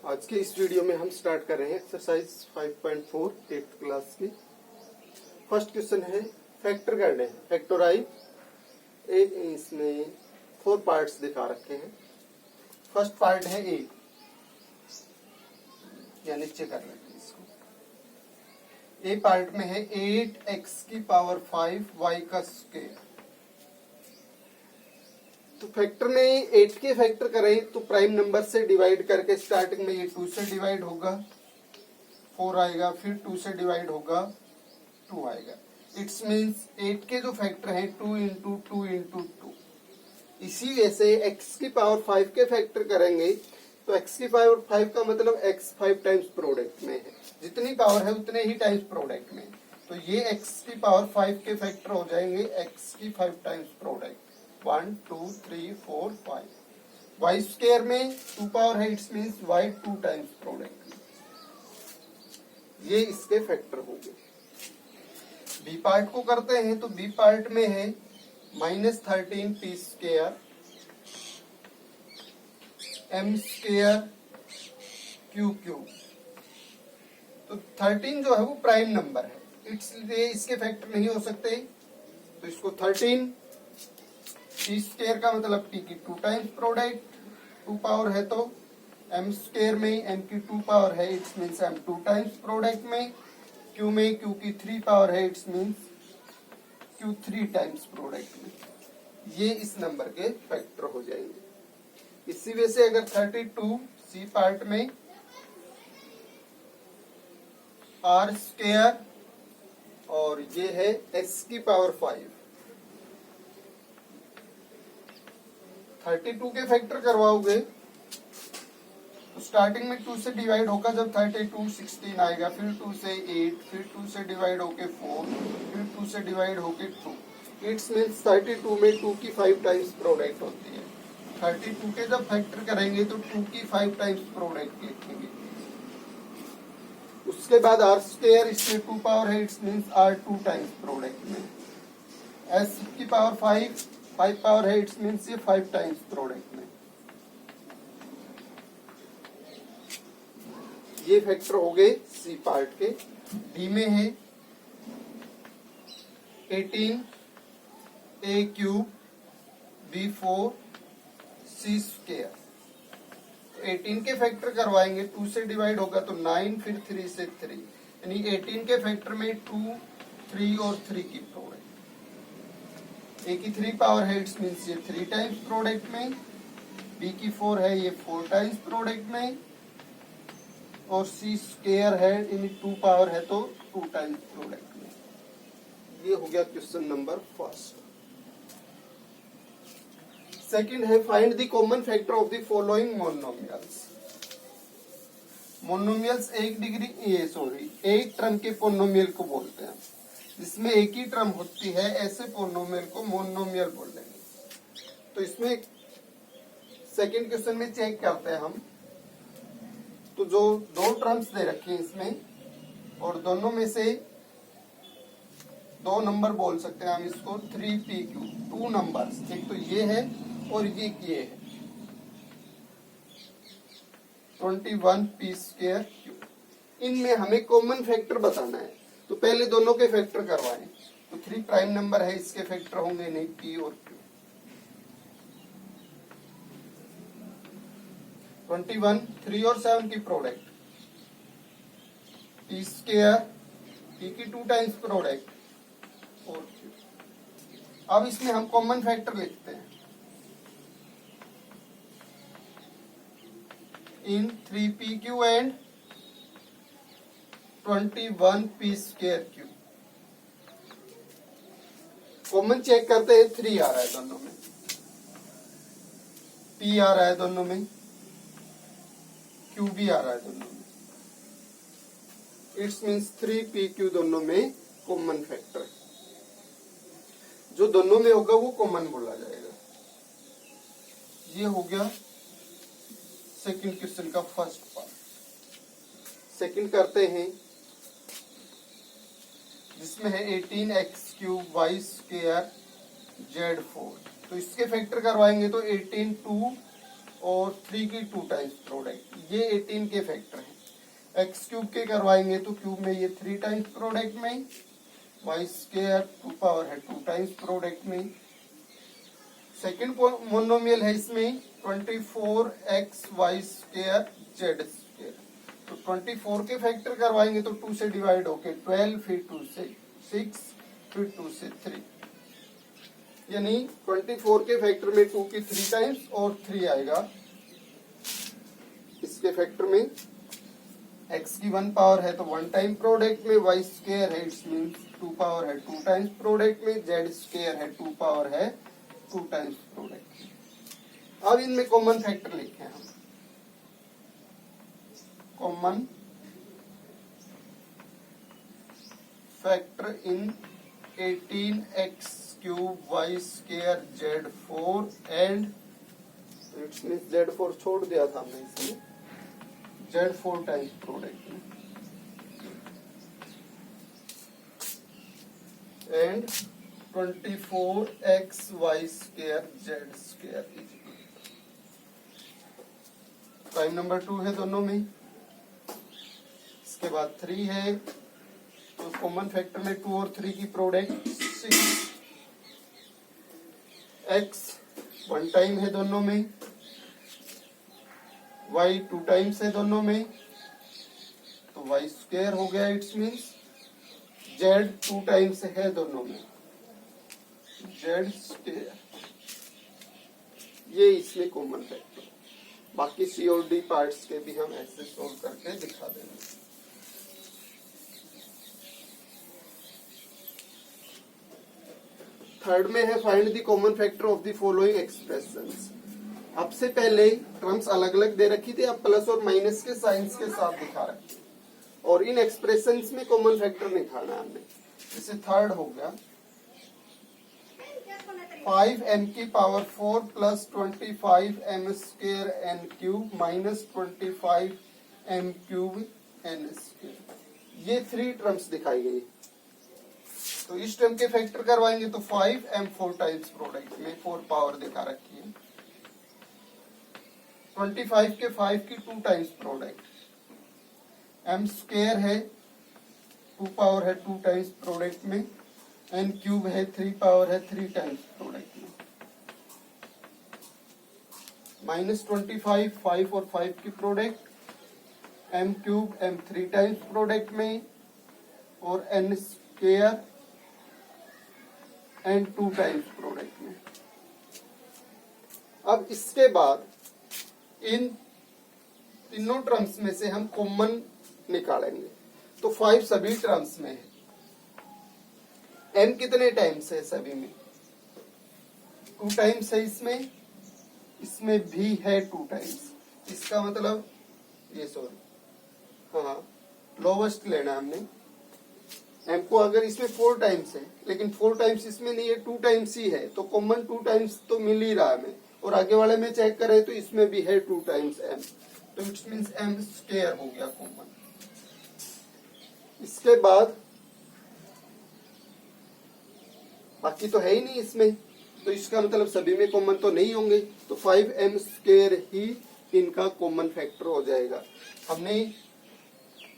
आज के इस वीडियो में हम स्टार्ट कर रहे हैं एक्सरसाइज 5.4 8th क्लास की। फर्स्ट क्वेश्चन है फैक्टर करने हैं, फैक्टराइज। इसमें 4 पार्ट्स दिखा रखे हैं। फर्स्ट पार्ट है ए, या नीचे कर रहे हैं इसको। ए पार्ट में है 8x की पावर 5 y का स्क्वायर। तो फैक्टर में 8 के फैक्टर करें तो प्राइम नंबर से डिवाइड करके स्टार्टिंग में ये 2 से डिवाइड होगा 4 आएगा, फिर 2 से डिवाइड होगा 2 आएगा। इट्स मीन्स 8 के जो फैक्टर हैं 2 इंटू 2 इंटू 2। इसी वैसे x की पावर 5 के फैक्टर करेंगे तो x की पावर 5 का मतलब x 5 टाइम्स प्रोडक्ट में है, जितनी पावर है उतने ही टाइम्स प्रोडक्ट में। तो ये x की पावर 5 के फैक्टर हो जाएंगे x की 5 टाइम्स प्रोडक्ट, 1 2 3 4 5। y स्क्वायर में 2 पावर है, it's means y 2 times product. ये इसके फैक्टर हो गए। बी पार्ट को करते हैं तो बी पार्ट में है -13 p square m square q cube. तो 13 जो है वो प्राइम नंबर है, इसलिए इसके फैक्टर नहीं हो सकते। तो इसको 13 p स्क्वायर का मतलब t की 2 टाइम्स प्रोडक्ट, 2 पावर है तो m स्क्वायर में m की 2 पावर है, it's means m 2 times product में। q में q की 3 पावर है, it's means q 3 times product में। ये इस नंबर के फैक्टर हो जाएंगे। इसी वजह से अगर 32 सी पार्ट में r स्क्वायर और ये है s की पावर 5, 32 के फैक्टर करवाओगे तो स्टार्टिंग में 2 से डिवाइड होगा, जब 32 16 आएगा, फिर 2 से 8, फिर 2 से डिवाइड होके 4, फिर 2 से डिवाइड होके 2। इट्स मीन्स 32 में 2 की 5 टाइम्स प्रोडक्ट होती है। 32 के जब फैक्टर करेंगे तो 2 की 5 टाइम्स प्रोडक्ट लिखेंगे। उसके बाद r स्क्वायर, इसमें 2 पावर है, it's means r 2 times product में। s की पावर 5 पावर है, इट्स मीन्स ये 5 टाइम्स प्रोडक्ट में। ये फैक्टर हो गए सी पार्ट के। डी में है 18 a cube b 4 c square. 18 के फैक्टर करवाएंगे, 2 से डिवाइड होगा तो 9, फिर 3 से 3, यानी 18 के फैक्टर में 2 3 और 3 की प्रोडक्ट। a की 3 पावर है, इट्स मीन्स ये 3 टाइम्स प्रोडक्ट में। b की 4 है, ये 4 टाइम्स प्रोडक्ट में। और c स्क्वायर है, यानी 2 पावर है तो 2 टाइम्स प्रोडक्ट में। ये हो गया क्वेश्चन नंबर फर्स्ट। सेकंड है find the common factor of the following monomials. Monomials एक टर्म के पोनोमियल को बोलते हैं, जिसमें एक ही टर्म होती है, ऐसे पोनोमियल को मोनोमियल बोल लेंगे। तो इसमें सेकंड क्वेश्चन में चेक करते हैं हम। तो जो 2 टर्म्स दे रखे हैं इसमें, और दोनों में से 2 नंबर बोल सकते हैं हम इसको 3pq, 2 नंबर्स, एक तो ये है और ये है 21p स्क्वायर क्यूब। इनमें हमें कॉमन फैक्टर बताना है, तो पहले दोनों के फैक्टर करवाएं। तो 3 प्राइम नंबर है, इसके फैक्टर होंगे नहीं p और q। 21 3 और 7 की प्रोडक्ट, p स्क्वायर, p की 2 टाइम्स प्रोडक्ट और q। अब इसमें हम कॉमन फैक्टर लिखते हैं। In 3pq and 21p square cube. Common check करते हैं, 3 आ रहा है दोनों में, p आ रहा है दोनों में, q भी आ रहा है दोनों में। इट्स मीन्स 3pq दोनों में कॉमन फैक्टर है। जो दोनों में होगा वो कॉमन बोला जाएगा। ये हो गया सेकंड क्वेश्चन का फर्स्ट पार्ट। सेकंड करते हैं, जिसमें है 18x cube y square z 4। तो इसके फैक्टर करवाएंगे तो 18 2 और 3 की 2 टाइम्स प्रोडक्ट, ये 18 के फैक्टर हैं। एक्स क्यूब के करवाएंगे तो क्यूब में ये 3 टाइम्स प्रोडक्ट में, वाई स्क्वायर 2 पावर है 2 टाइम्स प्रोडक्ट में। सेकंड मोनोमियल है इसमें 24xy स्क्वायर जेड स्क्वायर, तो 24 के फैक्टर करवाएंगे तो 2 से डिवाइड होके 12, फिर 2 से 6, फिर 2 से 3, यानी 24 के फैक्टर में 2 की 3 टाइम्स और 3 आएगा इसके फैक्टर में। x की 1 पावर है तो 1 टाइम प्रोडक्ट में, y स्क्वायर है इट्स मीन 2 पावर है 2 टाइम्स प्रोडक्ट में, z स्क्वायर है 2 पावर है 2 टाइम्स प्रोडक्ट। अब इनमें कॉमन फैक्टर लिखे हम, common factor in 18x cube y square z4 and it's mean z4 छोड़ दिया था हमने इसमें, z4 टाइम्स प्रोडक्ट में and 24xy square z square. Prime number 2 है दोनों में। इसके बाद 3 है तो कॉमन फैक्टर में 2 और 3 की प्रोडक्ट 6, x 1 टाइम है दोनों में, y 2 टाइम्स है दोनों में, तो y स्क्वायर हो गया इट्स मीन्स z 2 टाइम्स है दोनों में, z स्क्वायर। ये इसमें कॉमन फैक्टर। बाकी सी और डी पार्ट्स के भी हम ऐसे सोल्व करके दिखा देंगे। थर्ड में है find the common factor of the following expressions. अब से पहले टर्म्स अलग अलग दे रखी थी, अब प्लस और माइनस के साइंस के साथ दिखा रहे और इन एक्सप्रेशंस में कॉमन फैक्टर निकालना है हमने। जैसे थर्ड हो गया 5m की power 4 plus 25m square n cube minus 25m cube n square, ये 3 टर्म्स दिखाई गई। तो इस टर्म के फैक्टर करवाएंगे तो 5m 4 टाइम्स प्रोडक्ट में 4 पावर दिखा रखी है, 25 के 5 की 2 टाइम्स प्रोडक्ट, m स्क्वायर है 2 पावर है 2 टाइम्स प्रोडक्ट में, n क्यूब है 3 पावर है 3 टाइम्स प्रोडक्ट में, माइनस 25 5 और 5 की product, m cube m 3 times product में और n square n 2 times product में। अब इसके बाद इन तीनों टर्म्स में से हम कॉमन निकालेंगे। तो 5 सभी टर्म्स में है, m कितने टाइम्स है सभी में, 2 टाइम्स है इसमें, इसमें भी है 2 टाइम्स। इसका मतलब ये सॉरी हाँ लोवेस्ट लेना है हमने, m को अगर इसमें 4 टाइम्स है लेकिन 4 टाइम्स इसमें नहीं है 2 टाइम्स ही है, तो कॉमन 2 टाइम्स तो मिल ही रहा है हमें, और आगे वाले में चेक करें तो इसमें भी है 2 टाइम्स m, तो इट्स मीन्स m स्क्वायर हो गया कॉमन। इसके बाद बाकी तो है ही नहीं इसमें, तो इसका मतलब सभी में कॉमन तो नहीं होंगे, तो 5m स्क्वायर ही इनका कॉमन फैक्टर हो जाएगा। हमने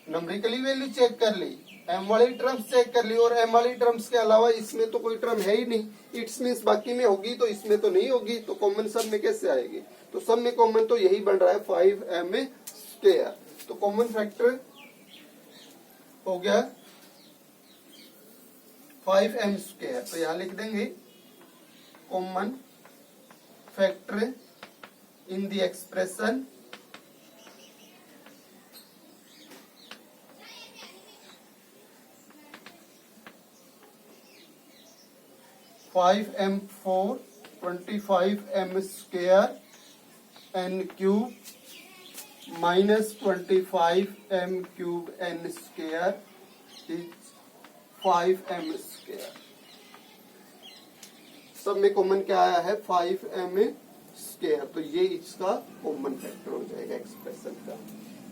नंबरिकली वैल्यू चेक कर ली, m वाली टर्म्स चेक कर ली, और m वाली टर्म्स के अलावा इसमें तो कोई टर्म है ही नहीं, इट्स मीन्स बाकी में होगी तो इसमें तो नहीं होगी, तो कॉमन सब में कैसे आएगी, तो सब में कॉमन तो यही बन रहा है 5m स्क्वायर। तो कॉमन फैक्टर हो गया 5m स्क्वायर, तो यहां लिख देंगे common factor in the expression 5m 4 25m square n cube minus 25m cube n square is 5m square. सब में कॉमन क्या आया है 5m स्क्वायर, तो ये इसका कॉमन फैक्टर हो जाएगा एक्सप्रेशन का।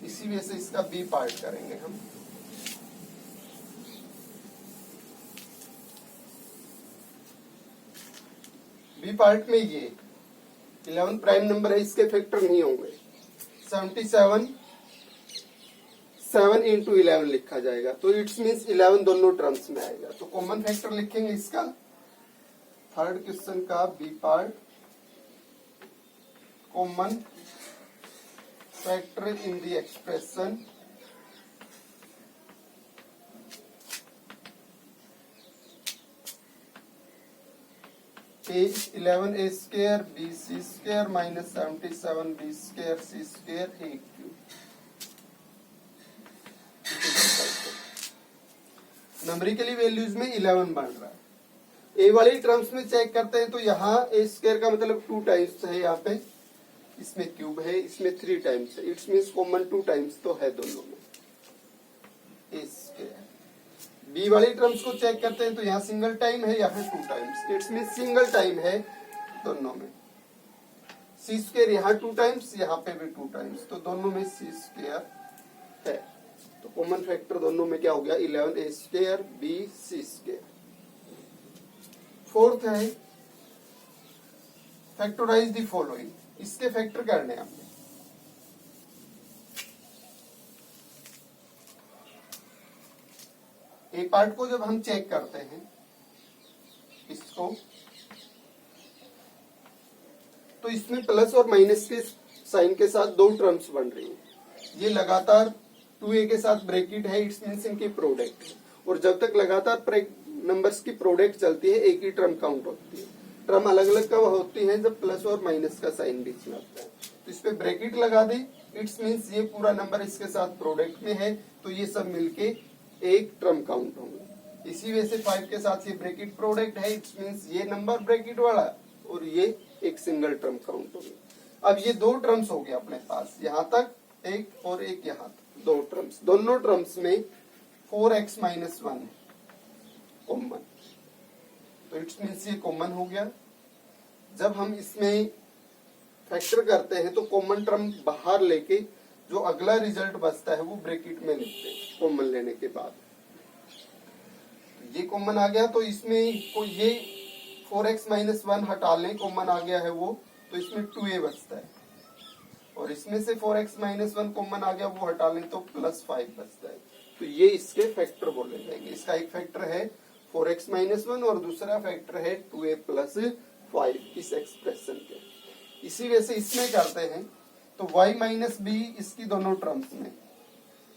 इसी वजह से इसका बी पार्ट करेंगे हम। बी पार्ट में ये 11 प्राइम नंबर है, इसके फैक्टर नहीं होंगे। 77 7 इंटू 11 लिखा जाएगा, तो इट्स मीन्स 11 दोनों टर्म्स में आएगा। तो कॉमन फैक्टर लिखेंगे इसका, थर्ड क्वेश्चन का B part, common factor in the expression A 11 A square B C square minus 77 B square C square A cube। Numerically values में 11 बन रहा है। ए वाली टर्म्स में चेक करते हैं तो यहाँ ए स्क्वायर का मतलब 2 टाइम्स है, यहाँ पे इसमें क्यूब है, इसमें 3 टाइम्स है, इट्स मीन्स कॉमन 2 टाइम्स तो है दोनों में ए स्क्वायर। बी वाली टर्म्स को चेक करते हैं तो यहाँ सिंगल टाइम है, यहाँ 2 times, it's means single time है दोनों में। सी स्क्वायर यहाँ 2 टाइम्स, यहाँ पे भी 2 टाइम्स, तो दोनों में सी स्क्वायर है। तो कॉमन फैक्टर दोनों में क्या हो गया, 11 A square B C square. Fourth है फैक्टराइज द फॉलोइंग, इसके फैक्टर करने हैं हमने। ए पार्ट को जब हम चेक करते हैं इसको, तो इसमें प्लस और माइनस के साइन के साथ 2 टर्म्स बन रही हैं। ये लगातार 2a के साथ ब्रैकेट है, इट्स मींस इनकी प्रोडक्ट है, और जब तक लगातार नंबर्स की प्रोडक्ट चलती है एक ही टर्म काउंट होती है। टर्म अलग अलग कब होती है, जब प्लस और माइनस का साइन बीच में आता है। तो इस पे ब्रैकेट लगा दी, इट्स मींस ये पूरा नंबर इसके साथ प्रोडक्ट में है, तो ये सब मिलके एक टर्म काउंट होंगे। इसी वजह से 5 के साथ ये ब्रैकेट प्रोडक्ट है, इट्स मींस ये नंबर ब्रैकेट वाला और ये एक सिंगल टर्म काउंट होगी। अब ये 2 टर्म्स हो गए अपने पास, यहाँ तक एक और एक यहाँ तक 2 टर्म्स, दोनों टर्म्स में 4x माइनस 1 कॉमन, तो इट्स मीन्स ये कॉमन हो गया। जब हम इसमें फैक्टर करते हैं तो कॉमन टर्म बाहर लेके जो अगला रिजल्ट बचता है वो ब्रैकेट में लिखते हैं कॉमन लेने के बाद। ये कॉमन आ गया, तो इसमें को ये 4x माइनस 1 हटा लें, कॉमन आ गया है वो, तो इसमें 2a बचता है, और इसमें से 4x माइनस 1 कॉमन आ गया, वो हटा लें तो प्लस 5 बचता है। तो ये इसके फैक्टर बोले जाएंगे। इसका एक फैक्टर है 4x माइनस 1 और दूसरा फैक्टर है 2a प्लस 5 इस एक्सप्रेशन के। इसी वजह से इसमें करते हैं तो y माइनस बी इसकी दोनों टर्म्स में,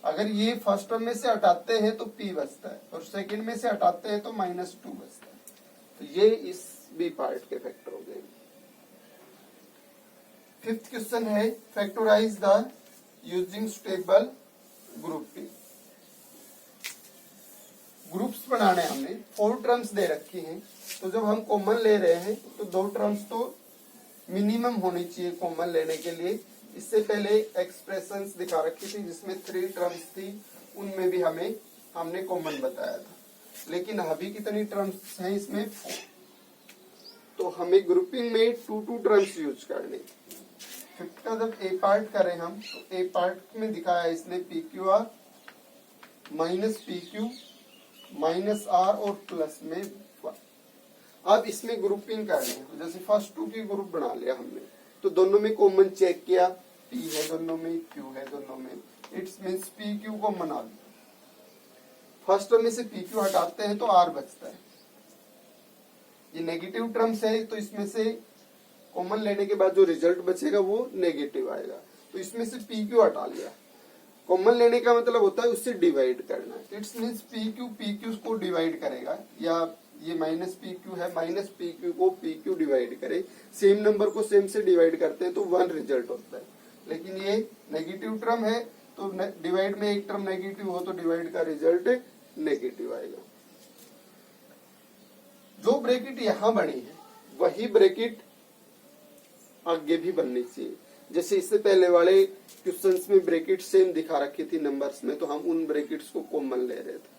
अगर ये फर्स्ट टर्म में से हटाते हैं तो p बचता है, और सेकंड में से हटाते हैं तो -2 बचता है। तो ये इस बी पार्ट के फैक्टर हो गए। 5th क्वेश्चन है factorise the using stable grouping. Groups बनाने हमने 4 टर्म्स दे रखी हैं, तो जब हम कॉमन ले रहे हैं तो 2 टर्म्स तो मिनिमम होनी चाहिए कॉमन लेने के लिए। इससे पहले एक्सप्रेशंस दिखा रखी थी जिसमें 3 टर्म्स थी, उनमें भी हमने कॉमन बताया था, लेकिन अभी कितनी टर्म्स हैं इसमें 4, तो हमें ग्रुपिंग में 2 टर्म्स यूज करने। 5th का जब ए पार्ट करें हम, तो ए पार्ट में दिखाया इसने PQR minus PQ minus R और प्लस में 1। अब इसमें ग्रुपिंग करनी है, जैसे फर्स्ट 2 की ग्रुप बना लिया हमने, तो दोनों में कॉमन चेक किया, P है दोनों में, Q है दोनों में, इट्स मींस PQ कॉमन आ गया। फर्स्ट में से PQ हटाते हैं तो R बचता है। ये नेगेटिव टर्म्स है, तो इसमें से कॉमन लेने के बाद जो रिजल्ट बचेगा वो नेगेटिव आएगा, तो इसमें से PQ हटा लिया। कॉमन लेने का मतलब होता है उससे डिवाइड करना, इट्स मींस PQ को डिवाइड करेगा, या ये माइनस PQ है, माइनस PQ को PQ डिवाइड करे। सेम नंबर को सेम से डिवाइड करते हैं तो 1 रिजल्ट होता है, लेकिन ये नेगेटिव टर्म है, तो डिवाइड में एक टर्म नेगेटिव हो तो डिवाइड का रिजल्ट नेगेटिव आएगा। जो ब्रैकेट यहाँ बनी है वही ब्रैकेट आगे भी बननी चाहिए। जैसे इससे पहले वाले क्वेश्चंस में ब्रैकेट सेम दिखा रखी थी नंबर्स में, तो हम उन ब्रैकेट्स को कॉमन ले रहे थे।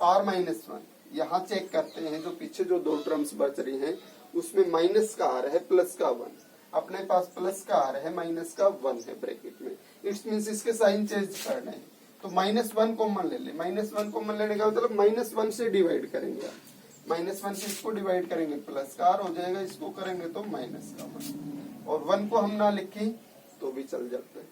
R माइनस 1 यहाँ चेक करते हैं, जो पीछे जो 2 टर्म्स बच रही हैं उसमें माइनस का R है, प्लस का 1, अपने पास प्लस का R है, माइनस का 1 है ब्रैकेट में, इट्स मींस इसके साइन चेंज करने हैं। तो -1 कॉमन ले ले, -1 कॉमन लेने का मतलब -1 से डिवाइड करेंगे। -1 से इसको डिवाइड करेंगे प्लस का r हो जाएगा, इसको करेंगे तो माइनस का 1, और 1 को हम ना लिखें तो भी चल जाता है,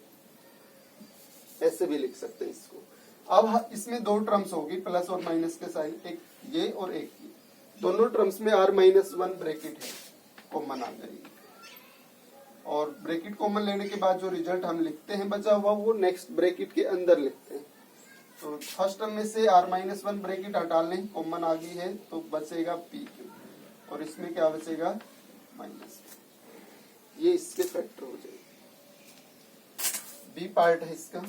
ऐसे भी लिख सकते हैं इसको। अब इसमें दो टर्म्स होगी प्लस और माइनस के साइन, एक ये और एक ये, दोनों टर्म्स में r-1 ब्रैकेट है, कॉमन आ जाएगी, और ब्रैकेट कॉमन लेने के बाद जो रिजल्ट हम लिखते हैं बचा हुआ वो नेक्स्ट ब्रैकेट के अंदर लिखते हैं। तो फर्स्ट टर्म में से r-1 ब्रैकेट हटा लें, कॉमन आ गई है तो बचेगा PQ, और इसमें क्या बचेगा माइनस, ये इसके फैक्टर हो जाएगा। बी पार्ट है इसका,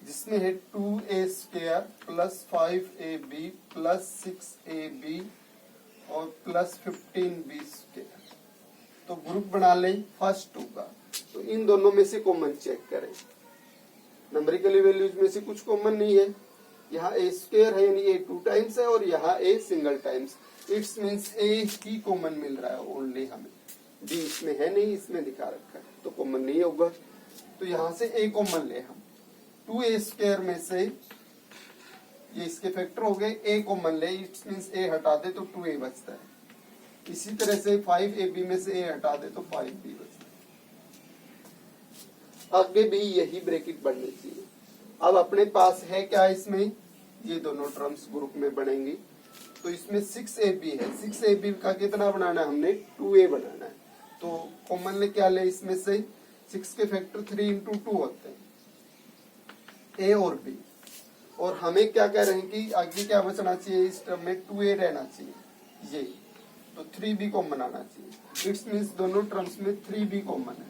जिसमें है 2a² plus 5ab plus 6ab और प्लस 15b²। तो ग्रुप बना लें फर्स्ट 2 का, तो इन दोनों में से कॉमन चेक करें। नंबरिकली वैल्यूज में से कुछ कॉमन नहीं है, यहाँ a² है यानी a 2 टाइम्स है और यहाँ a single times, it's means a ही कॉमन मिल रहा है ओनली हमें, b इसमें है नहीं, इसमें दिखा रखा है तो कॉमन नहीं होगा। तो यहाँ से a कॉमन ले हम, 2a² में से ये इसके फैक्टर हो गए, a कॉमन ले, इट्स मीन्स a हटा दे तो 2a बचता है। इसी तरह से 5ab में से a हटा दे तो 5b बचता है। आगे भी यही ब्रैकेट बननी चाहिए। अब अपने पास है क्या, इसमें ये दोनों टर्म्स ग्रुप में बनेंगी, तो इसमें 6ab है, 6ab का कितना बनाना है हमने 2a बनाना है, तो कॉमन ले क्या ले इसमें से, 6 के फैक्टर 3 × 2 होते हैं, a और b, और हमें क्या कह रहे हैं कि आगे क्या बचना चाहिए, इस टर्म में 2a रहना चाहिए, ये तो 3b कॉमन आना चाहिए, इट्स मीन्स दोनों टर्म्स में 3b कॉमन है।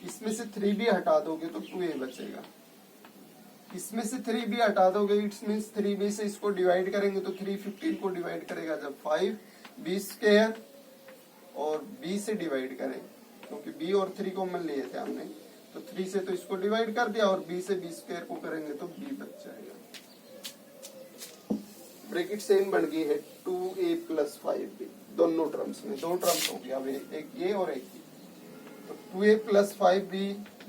इसमें से 3b हटा दोगे तो 2a बचेगा, इसमें से 3b हटा दोगे इट्स मीन्स 3b से इसको डिवाइड करेंगे तो 3 15 को डिवाइड करेगा जब 5b² और b से डिवाइड करें क्योंकि b और 3 कॉमन लिए थे हमने, तो 3 से तो इसको डिवाइड कर दिया और b से b² को करेंगे तो b बच जाएगा। ब्रैकेट सेम बन गई है 2a प्लस 5b, दोनों टर्म्स में दो टर्म्स हो गया, एक ये और एक ये, तो 2a प्लस 5b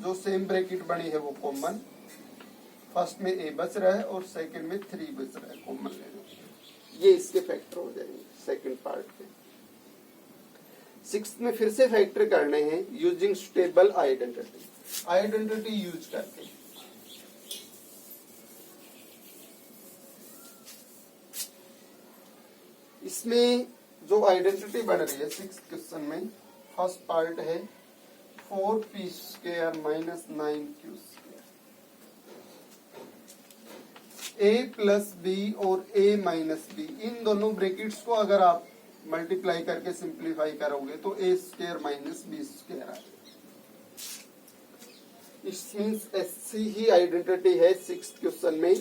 जो सेम ब्रैकेट बनी है वो कॉमन, फर्स्ट में a बच रहा है और सेकंड में 3 बच रहा है, कॉमन लेना, ये इसके फैक्टर हो जाएंगे सेकंड पार्ट के। 6th में फिर से फैक्टर करने हैं यूजिंग स्टेबल आइडेंटिटी यूज करके। इसमें जो आइडेंटिटी बन रही है 6th क्वेश्चन में, फर्स्ट पार्ट है 4p² minus 9q², a plus b और a माइनस b, इन दोनों ब्रैकेट्स को अगर आप मल्टीप्लाई करके सिंप्लीफाई करोगे तो a² माइनस b² आएगा। मीन्स ऐसी ही आइडेंटिटी है 6th क्वेश्चन में,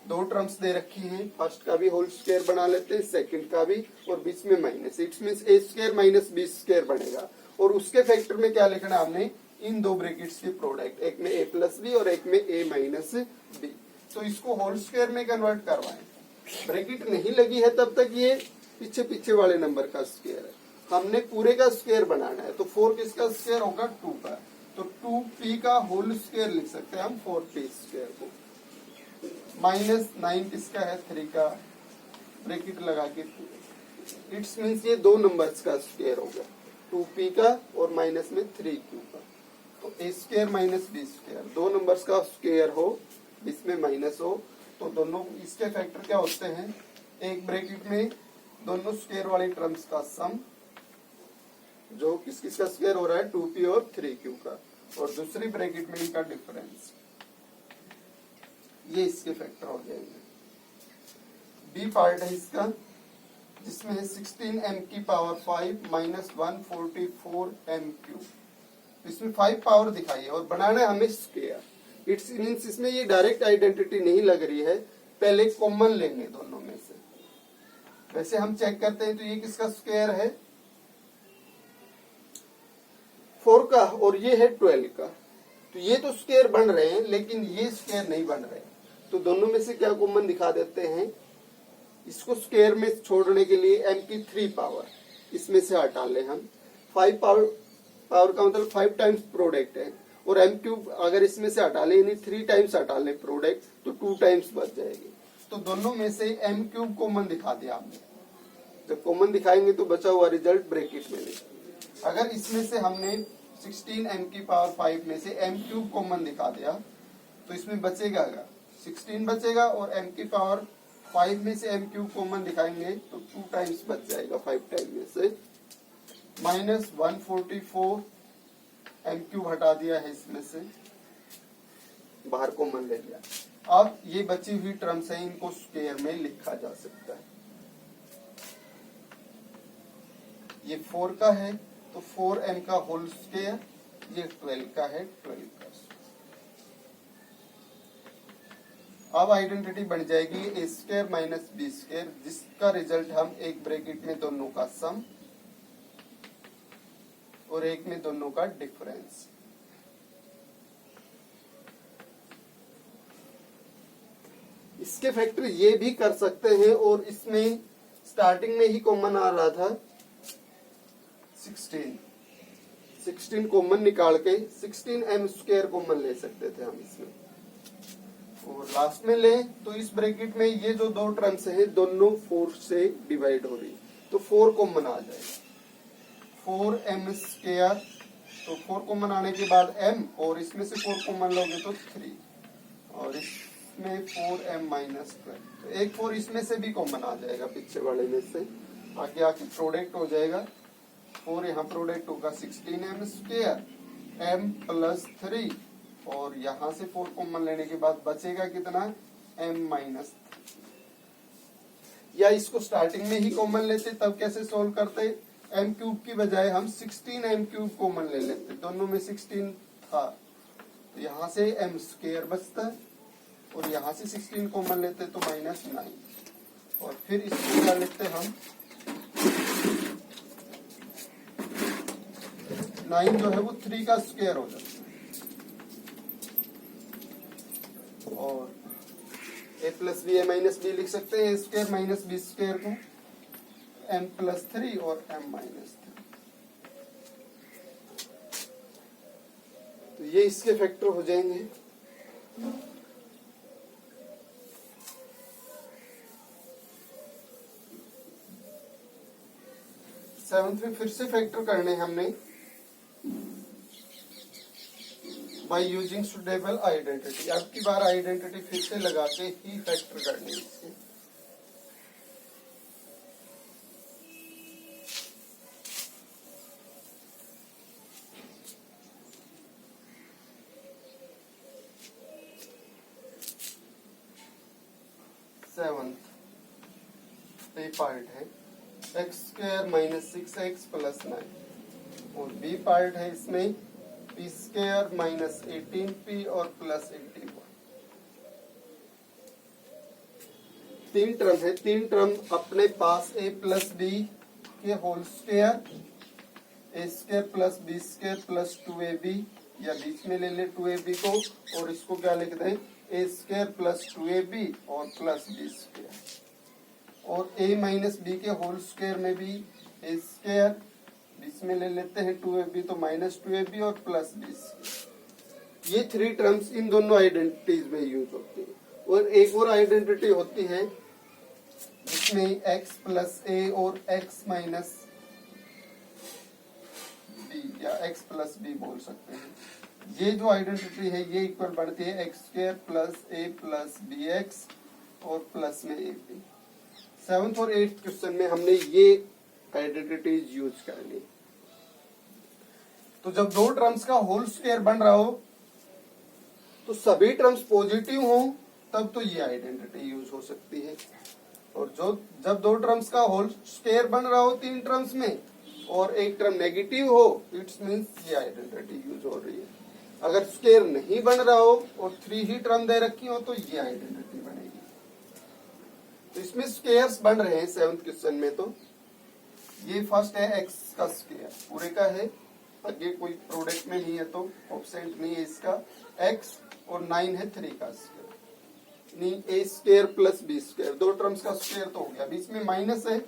दो टर्म्स दे रखी हैं, फर्स्ट का भी होल स्क्वायर बना लेते हैं, सेकंड का भी, और बीच में minus, it's means a² minus b² बनेगा, और उसके फैक्टर में क्या लिखना हमने, इन दो ब्रैकेट्स के प्रोडक्ट, एक में a प्लस b और एक में a माइनस b, तो इसको होल स्क्वायर में कन्वर्ट करवाएं। ब्रैकेट नहीं लगी है तब तक ये पीछे पीछे वाले नंबर का स्क्वायर है, हमने पूरे का स्क्वायर बनाना है, तो 4 किसका स्क्वायर होगा 2 का, तो 2p का होल स्क्वायर लिख सकते हैं हम 4p² को, माइनस 9 किसका है 3 का, ब्रैकेट लगा के, इट्स मीन्स ये दो नंबर्स का स्क्वायर होगा, 2p का और माइनस में 3q का, तो a² माइनस b², दो नंबर्स का स्क्वायर हो इसमें माइनस हो, तो दोनों इसके फैक्टर क्या होते हैं, एक ब्रैकेट में दोनों स्क्वायर वाली टर्म्स का सम, जो किस किस का स्क्वायर हो रहा है 2p और 3q का, और दूसरी ब्रैकेट में इनका डिफरेंस, ये इसके फैक्टर हो जाएंगे। बी पार्ट है इसका, जिसमें है 16m की पावर 5 माइनस 144m³, इसमें 5 पावर दिखाई है और बनाना है हमें स्क्वायर, इट्स मीन्स इसमें ये डायरेक्ट आइडेंटिटी नहीं लग रही है, पहले कॉमन लेंगे दोनों में से, वैसे हम चेक करते हैं तो ये किसका स्क्वायर है 4 का और ये है 12 का, तो ये तो स्क्वायर बन रहे हैं लेकिन ये स्क्वायर नहीं बन रहे, तो दोनों में से क्या कॉमन दिखा देते हैं, इसको स्क्वायर में छोड़ने के लिए m की 3 पावर इसमें से हटा ले हम, 5 पावर का मतलब 5 टाइम्स प्रोडक्ट है, और m³ अगर इसमें से हटा ले यानी 3 टाइम्स हटा ले प्रोडक्ट तो 2 टाइम्स बच जाएगी, तो दोनों में से m क्यूब कॉमन दिखा दिया आपने। जब कॉमन दिखाएंगे तो बचा हुआ रिजल्ट ब्रैकेट में लिखेंगे। अगर इसमें से हमने 16m की पावर 5 में से m क्यूब कॉमन दिखा दिया तो इसमें बचेगा क्या, 16 बचेगा, और m की पावर 5 में से m क्यूब कॉमन दिखाएंगे तो 2 टाइम्स बच जाएगा 5 टाइम में से, माइनस 144 m क्यूब हटा दिया है इसमें से, बाहर कॉमन ले लिया। अब ये बची हुई टर्म्स है, इनको स्क्वायर में लिखा जा सकता है। ये 4 का है तो 4m का होल स्क्वायर, ये 12 का है 12 का। अब आइडेंटिटी बन जाएगी a square minus B square, जिसका रिजल्ट हम एक ब्रैकेट में दोनों का सम और एक में दोनों का डिफरेंस। इसके फैक्टर ये भी कर सकते हैं, और इसमें स्टार्टिंग में ही कॉमन आ रहा था 16 कॉमन निकाल के 16m स्क्वायर कॉमन ले सकते थे हम इसमें, और लास्ट में ले तो इस ब्रैकेट में ये जो दो टर्म्स है दोनों 4 से डिवाइड हो रही, तो 4 कॉमन आ जाएगा, 4m स्क्वायर, तो 4 कॉमन आने के बाद m, और इसमें से 4 कॉमन लोगे तो 3, और इसमें 4m माइनस 12, तो एक 4 इसमें से भी कॉमन आ जाएगा पीछे वाले में से, आगे आके प्रोडक्ट हो जाएगा, 4 यहाँ प्रोडक्ट होगा 16m स्क्वायर m प्लस 3, और यहाँ से 4 कॉमन लेने के बाद बचेगा कितना, m माइनस 3। या इसको स्टार्टिंग में ही कॉमन लेते, तब कैसे सोल्व करते, m क्यूब की बजाय हम 16m क्यूब कॉमन ले लेते, दोनों में 16 था, तो यहाँ से m स्क्वायर बचता है, और यहाँ से 16 कॉमन लेते तो माइनस 9, और फिर इसको क्या लिखते हम 9 जो है वो 3 का स्क्वायर हो जाता है, और a plus B A minus B लिख सकते हैं, a square minus B square को m प्लस 3 और m माइनस 3, तो ये इसके फैक्टर हो जाएंगे। सेवंथ में फिर से फैक्टर करने हमने बाय यूजिंग सुटेबल आइडेंटिटी। अब की बार आइडेंटिटी फिर से लगा के ही फैक्टर करने इसके। सेवंथ ए पार्ट है X square minus 6x plus 9, और बी पार्ट है इसमें पी स्क्वायर माइनस 18p और प्लस 81। तीन टर्म है, तीन टर्म अपने पास a प्लस बी के whole square, A square plus B square plus 2ab, या बीच में ले ले 2ab को, और इसको क्या लिख दें ए स्क्वायर प्लस 2ab और प्लस बी स्क्वायर, और a माइनस बी के होल स्क्वायर में भी ए स्क्वायर, बीच में ले लेते हैं 2ab तो माइनस 2ab और प्लस बी स्क्वायर। ये थ्री टर्म्स इन दोनों आइडेंटिटीज में यूज होती है। और एक और आइडेंटिटी होती है जिसमें x प्लस a और x माइनस b या x प्लस b बोल सकते हैं। ये जो आइडेंटिटी है ये इक्वल बढ़ती है X square plus a plus B X और प्लस में ए बी। सेवंथ और एट्थ क्वेश्चन में हमने ये आइडेंटिटीज यूज कर ली। तो जब दो टर्म्स का होल स्क्वायर बन रहा हो तो सभी टर्म्स पॉजिटिव हो तब तो ये आइडेंटिटी यूज हो सकती है, और जब दो टर्म्स का होल स्क्वायर बन रहा हो तीन टर्म्स में और एक टर्म नेगेटिव हो, इट्स मींस ये आइडेंटिटी यूज हो रही है। अगर स्क्वायर नहीं बन रहा हो और 3 ही टर्म दे रखी हो तो ये आइडेंटिटी बनेगी। तो इसमें स्क्वायर्स बन रहे हैं सेवंथ क्वेश्चन में। तो ये फर्स्ट है एक्स का स्क्वायर पूरे का है, आगे कोई प्रोडक्ट में नहीं है तो ऑब्सेंट नहीं है इसका, एक्स और 9 है 3 का स्क्वायर, नहीं ए स्क्वायर प्लस बी स्क्वायर, दो टर्म्स का स्क्वायर तो हो गया, बीच में माइनस है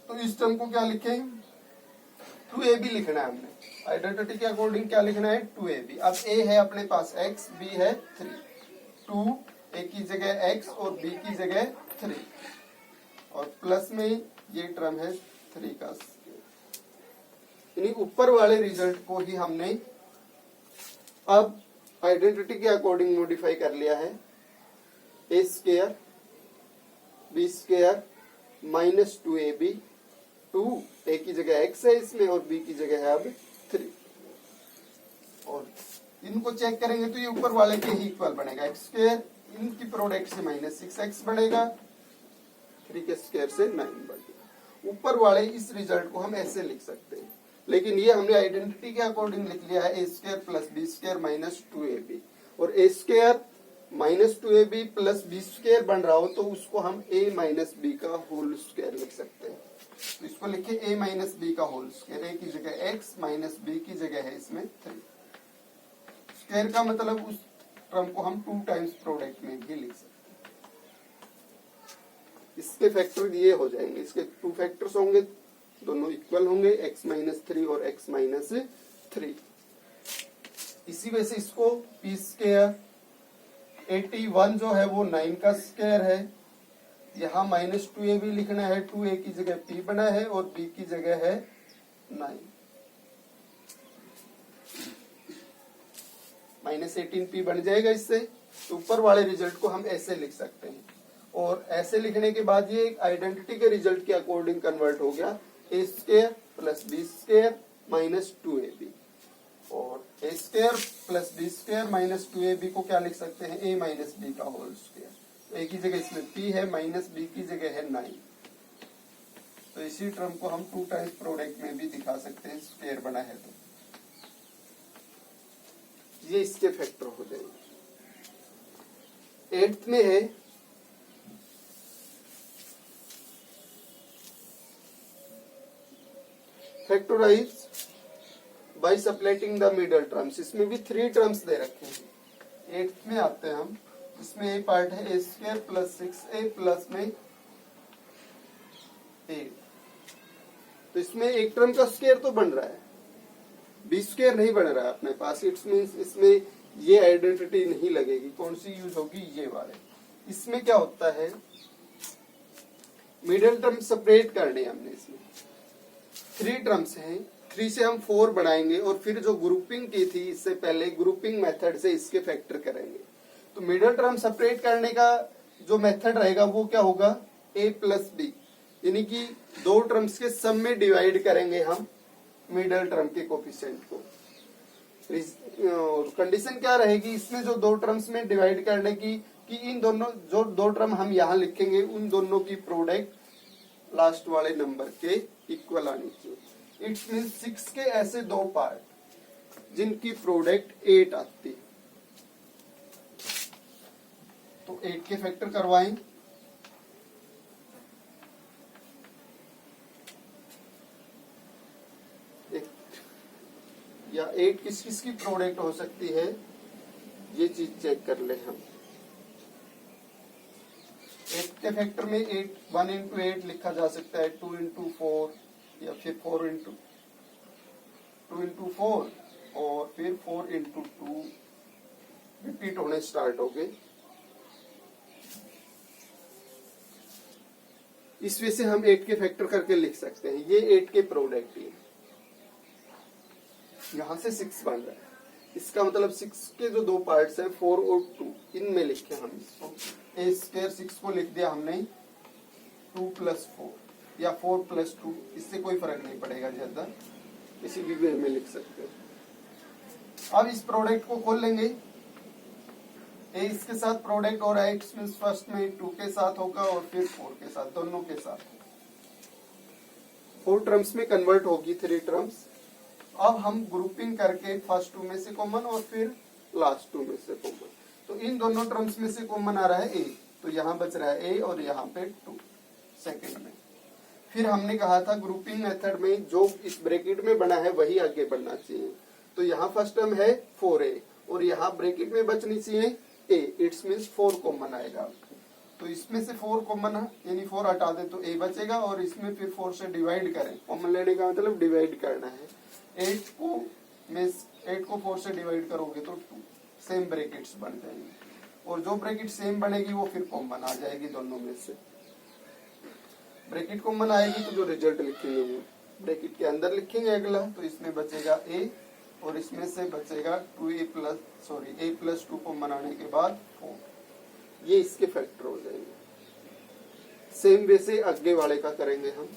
तो इस टर्म को क्या लिखें 2ab लिखना है हमने। आइडेंटिटी के अकॉर्डिंग क्या लिखना है 2ab। अब a है अपने पास x, b है 3, 2 ए की जगह x और b की जगह 3 और प्लस में ये टर्म है 3 का स्क्वायर। यानी ऊपर वाले रिजल्ट को ही हमने अब आइडेंटिटी के अकॉर्डिंग मॉडिफाई कर लिया है। A square B square minus 2ab, 2 A की जगह x है इसमें और b की जगह है अब 3। और इनको चेक करेंगे तो ये ऊपर वाले के ही इक्वल बनेगा। एक्स स्क्वायर इनकी प्रोडक्ट से माइनस 6x बनेगा, 3 के स्क्वायर से 9 बनेगा। ऊपर वाले इस रिजल्ट को हम ऐसे लिख सकते हैं, लेकिन ये हमने आइडेंटिटी के अकॉर्डिंग लिख लिया है। A square plus B square minus 2ab, और A square minus 2ab plus B square बन रहा हो तो उसको हम a माइनस बी का होल स्क्वायर लिख सकते हैं। तो इसको लिखे a माइनस बी का होल स्क्वायर। ए की जगह x माइनस बी की जगह है इसमें 3। स्क्वायर का मतलब उस टर्म को हम 2 टाइम्स प्रोडक्ट में भी लिख सकते हैं। इसके फैक्टर ये हो जाएंगे, इसके 2 फैक्टर्स होंगे, दोनों इक्वल होंगे, x माइनस 3 और x माइनस 3। इसी वजह से इसको p स्क्वायर 81 जो है वो 9 का स्क्वायर है। यहाँ माइनस 2ab लिखना है, 2a की जगह p बना है और b की जगह है 9। माइनस 18p बन जाएगा इससे। तो ऊपर वाले रिजल्ट को हम ऐसे लिख सकते हैं, और ऐसे लिखने के बाद ये एक आइडेंटिटी के रिजल्ट के अकॉर्डिंग कन्वर्ट हो गया। A square plus B square minus 2ab, और A square plus B square minus 2ab को क्या लिख सकते हैं, a माइनस बी का होल स्क्वायर। ए की जगह इसमें p है, माइनस बी की जगह है 9। तो इसी टर्म को हम 2 टाइम्स प्रोडक्ट में भी दिखा सकते हैं, स्क्वायर बना है तो ये इसके फैक्टर हो जाएंगे। 8th में है factorise by subtracting the middle terms. इसमें भी 3 टर्म्स दे रखे हैं। 8th में आते हैं हम, इसमें एक पार्ट है A square plus 6a plus में 8। तो इसमें एक टर्म का स्क्वायर तो बन रहा है, बी स्क्वायर नहीं बन रहा है अपने पास। इट्स मींस इसमें ये आइडेंटिटी नहीं लगेगी। कौन सी यूज होगी, ये वाले। इसमें क्या होता है, मिडिल टर्म सेपरेट करने हमने इसमें 3 टर्म्स हैं, 3 से हम 4 बनाएंगे और फिर जो ग्रुपिंग की थी इससे पहले ग्रुपिंग मेथड से इसके फैक्टर करेंगे। तो मिडिल टर्म सेपरेट करने का जो मेथड रहेगा वो क्या होगा, a प्लस बी, यानी कि 2 टर्म्स के सम में डिवाइड करेंगे हम मिडल टर्म के कोफिशिएंट को। कंडीशन क्या रहेगी इसमें, जो 2 टर्म्स में डिवाइड करने की, कि इन दोनों जो 2 टर्म हम यहाँ लिखेंगे उन दोनों की प्रोडक्ट लास्ट वाले नंबर के इक्वल आनी चाहिए। इट्स मीन 6 के ऐसे 2 पार्ट जिनकी प्रोडक्ट 8 आती है। तो 8 के फैक्टर करवाएं। या 8 किस किस की प्रोडक्ट हो सकती है, ये चीज चेक कर ले हम। 8 के फैक्टर में 1 इंटू 8 लिखा जा सकता है, 2 इंटू 4 या फिर 4 इंटू 4 और फिर 4 इंटू 2 रिपीट होने स्टार्ट हो गए। इस वजह से हम 8 के फैक्टर करके लिख सकते हैं। ये 8 के प्रोडक्ट है, यहां से 6 बन रहा है। इसका मतलब 6 के जो 2 पार्ट्स हैं 4 और 2, इनमें लिखे हम इसको। ए स्क्वायर 6 को लिख दिया हमने 2 प्लस 4 या 4 प्लस 2, इससे कोई फर्क नहीं पड़ेगा ज्यादा, किसी भी वे में लिख सकते हैं। अब इस प्रोडक्ट को खोल लेंगे। ए इसके साथ प्रोडक्ट और एक्स मींस फर्स्ट में 2 के साथ होगा और फिर 4 के साथ, दोनों के साथ 4 टर्म्स में कन्वर्ट होगी 3 टर्म्स। अब हम ग्रुपिंग करके फर्स्ट 2 में से कॉमन और फिर लास्ट 2 में से कॉमन, तो इन दोनों टर्म्स में से कॉमन आ रहा है ए, तो यहाँ बच रहा है ए और यहाँ पे 2 सेकंड में। फिर हमने कहा था ग्रुपिंग मेथड में जो इस ब्रैकेट में बना है वही आगे बढ़ना चाहिए। तो यहाँ फर्स्ट टर्म है 4a और यहाँ ब्रैकेट में बचनी चाहिए a, इट्स मीन्स 4 कॉमन आएगा। तो इसमें से 4 कॉमन यानी 4 हटा दे तो a बचेगा और इसमें फिर 4 से डिवाइड करें। कॉमन लेने का मतलब डिवाइड करना है। 8 को 4 से डिवाइड करोगे तो 2 सेम ब्रैकेट्स बन जाएंगे। और जो ब्रैकेट सेम बनेगी वो फिर कॉमन आ जाएगी दोनों में से। ब्रैकेट कॉमन आएगी तो जो रिजल्ट लिखेंगे वो ब्रैकेट के अंदर लिखेंगे अगला, तो इसमें बचेगा a और इसमें से बचेगा 2a प्लस 2 कॉमन आने के बाद 4। ये इसके फैक्टर हो जाएंगे। सेम वे से आगे वाले का करेंगे हम।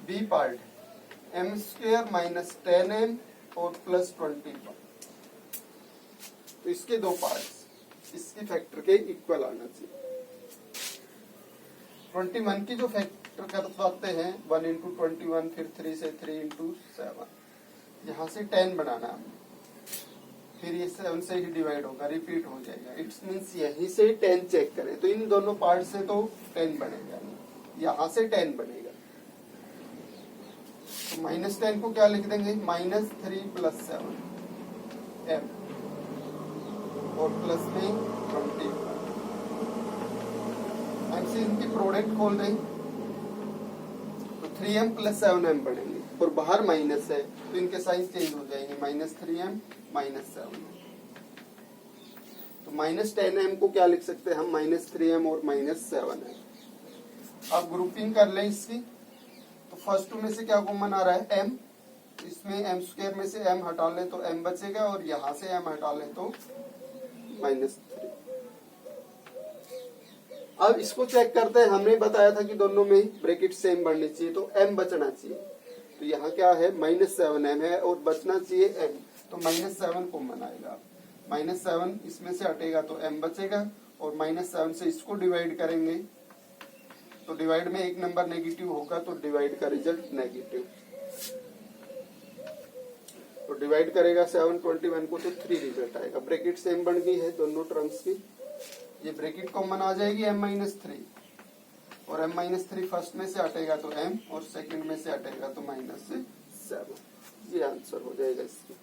B part m square minus 10m और प्लस 20। तो इसके दो पार्ट्स इसकी फैक्टर के इक्वल आना चाहिए। 21 की जो फैक्टर कर पाते हैं 1 इंटू 21, फिर 3 से 3 इंटू 7, यहाँ से 10 बनाना है, फिर ये 7 से ही डिवाइड होगा, रिपीट हो जाएगा। इट्स मीन्स यहीं से 10 चेक करें तो इन दोनों पार्ट से तो 10 बनेगा, यहाँ से 10 बनेगा। तो -10 को क्या लिख देंगे, -3 प्लस 7 m और प्लस में 20। ऐसे इनकी प्रोडक्ट खोल दें तो 3m प्लस 7m बनेंगे और बाहर माइनस है तो इनके साइन चेंज हो जाएंगे, -3m -7। तो -10m को क्या लिख सकते हैं हम, -3m और -7m। अब ग्रुपिंग कर लें इसकी, तो फर्स्ट में से क्या कॉमन आ रहा है, m। इसमें m स्क्वायर में से m हटा ले तो m बचेगा और यहाँ से m हटा ले तो -3। अब इसको चेक करते हैं। हमने बताया था कि दोनों में ब्रैकेट सेम बढ़नी चाहिए तो m बचना चाहिए। तो यहाँ क्या है, -7m है और बचना चाहिए m, तो -7 कॉमन आएगा। -7 इसमें से हटेगा तो m बचेगा और -7 से इसको डिवाइड करेंगे तो डिवाइड में एक नंबर नेगेटिव होगा तो डिवाइड का रिजल्ट नेगेटिव। तो डिवाइड करेगा 7 21 को तो 3 रिजल्ट आएगा। ब्रैकेट सेम बन गई है दोनों टर्म्स की। ये ब्रैकेट कॉमन आ जाएगी m-3 और m-3 फर्स्ट में से हटेगा तो m और सेकंड में से हटेगा तो -7। ये आंसर हो जाएगा इसका।